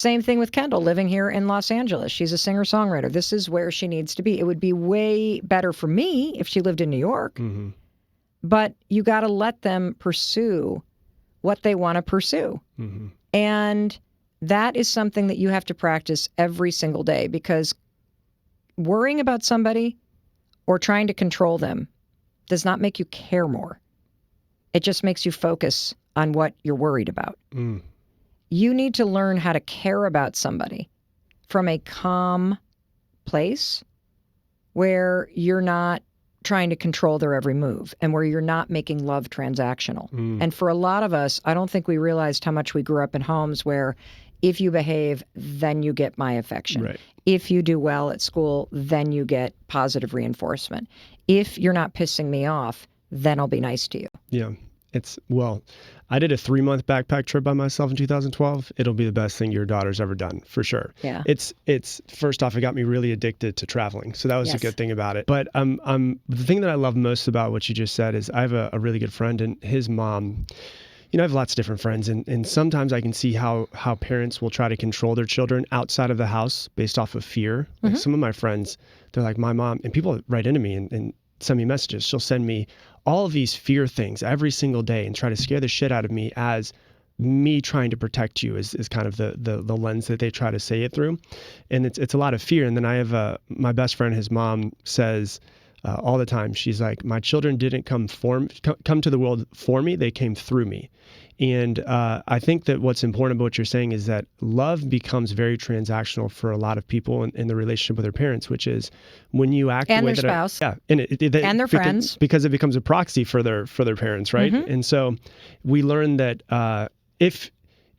Same thing with Kendall living here in Los Angeles. She's a singer-songwriter. This is where she needs to be. It would be way better for me if she lived in New York. Mm-hmm. But you got to let them pursue what they want to pursue. Mm-hmm. And that is something that you have to practice every single day, because worrying about somebody or trying to control them does not make you care more. It just makes you focus on what you're worried about. Mm. You need to learn how to care about somebody from a calm place where you're not trying to control their every move and where you're not making love transactional. And for a lot of us, I don't think we realized how much we grew up in homes where if you behave, then you get my affection. Right. If you do well at school, then you get positive reinforcement. If you're not pissing me off, then I'll be nice to you. Yeah. I did a 3-month backpack trip by myself in 2012. It'll be the best thing your daughter's ever done, for sure. Yeah. It's first off, it got me really addicted to traveling. So that was a Yes. good thing about it. But the thing that I love most about what you just said is I have a really good friend, and his mom, I have lots of different friends, and sometimes I can see how parents will try to control their children outside of the house based off of fear. Like some of my friends, they're like, my mom, and people write into me and send me messages. She'll send me all of these fear things every single day and try to scare the shit out of me as me trying to protect you is kind of the lens that they try to say it through. And it's a lot of fear. And then I have my best friend, his mom says all the time, she's like, my children didn't come to the world for me, they came through me. And I think that what's important about what you're saying is that love becomes very transactional for a lot of people in the relationship with their parents, which is when you act And the way their that spouse. and their friends. because it becomes a proxy for their parents, right? And so we learn that if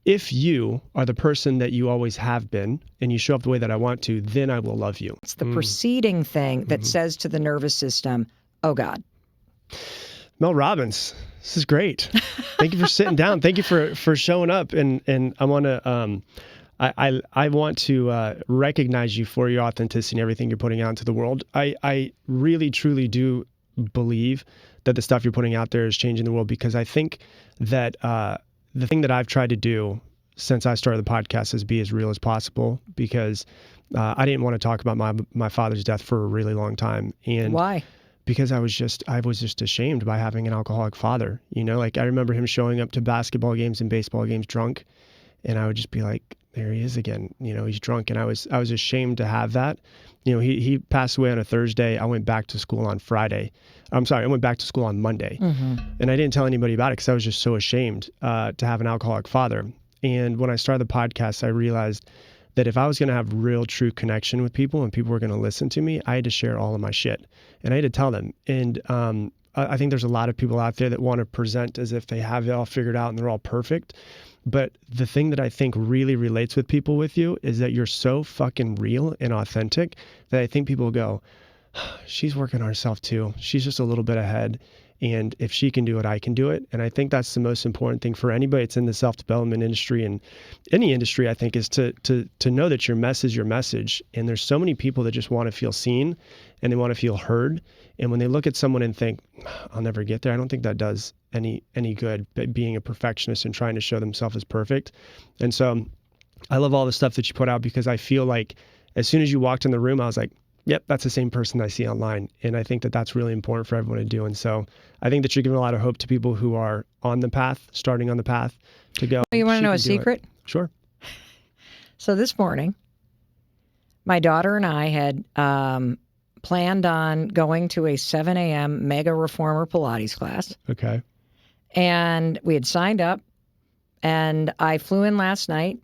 you are the person that you always have been and you show up the way that I want to, then I will love you. It's the preceding thing that says to the nervous system, oh God. Mel Robbins, this is great. Thank you for sitting down. Thank you for showing up. And I want to I want to recognize you for your authenticity and everything you're putting out into the world. I really truly do believe that the stuff you're putting out there is changing the world, because I think that the thing that I've tried to do since I started the podcast is be as real as possible, because I didn't want to talk about my father's death for a really long time. And Why? Because I was just ashamed by having an alcoholic father. Like I remember him showing up to basketball games and baseball games drunk, and I would just be like, there he is again. He's drunk. And I was ashamed to have that. He passed away on a Thursday. I went back to school on Friday. I'm sorry, I went back to school on Monday. And I didn't tell anybody about it because I was just so ashamed to have an alcoholic father. And when I started the podcast, I realized that if I was going to have real, true connection with people and people were going to listen to me, I had to share all of my shit and I had to tell them. And I think there's a lot of people out there that want to present as if they have it all figured out and they're all perfect. But the thing that I think really relates with people with you is that you're so fucking real and authentic that I think people go, she's working on herself too. She's just a little bit ahead. And if she can do it, I can do it. And I think that's the most important thing for anybody that's in the self-development industry and any industry, I think, is to know that your message is your message. And there's so many people that just want to feel seen and they want to feel heard. And when they look at someone and think, I'll never get there, I don't think that does any good, being a perfectionist and trying to show themselves as perfect. And so I love all the stuff that you put out, because I feel like as soon as you walked in the room, I was like, yep, that's the same person I see online. And I think that that's really important for everyone to do. And so I think that you're giving a lot of hope to people who are on the path, starting on the path to go. You want to "She know a can do it." secret? Sure. So this morning, my daughter and I had planned on going to a 7 a.m. Mega Reformer Pilates class. Okay. And we had signed up, and I flew in last night,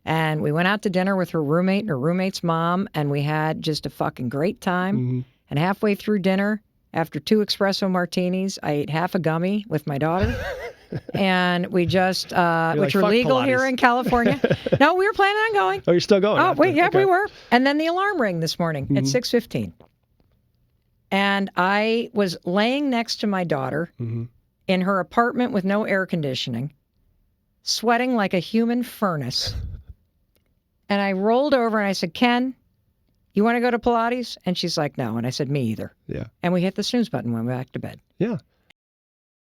and we went out to dinner with her roommate and her roommate's mom, and we had just a fucking great time. And halfway through dinner, after 2 espresso martinis, I ate half a gummy with my daughter. And we just, which like, are "Fuck legal Pilates." here in California. No, we were planning on going. Oh, you're still going? Oh, after? wait, yeah, Okay. we were. And then the alarm rang this morning at 6:15. And I was laying next to my daughter in her apartment with no air conditioning, sweating like a human furnace. And I rolled over and I said, Ken, you want to go to Pilates? And she's like, no. And I said, me either. Yeah. And we hit the snooze button when we went back to bed. Yeah.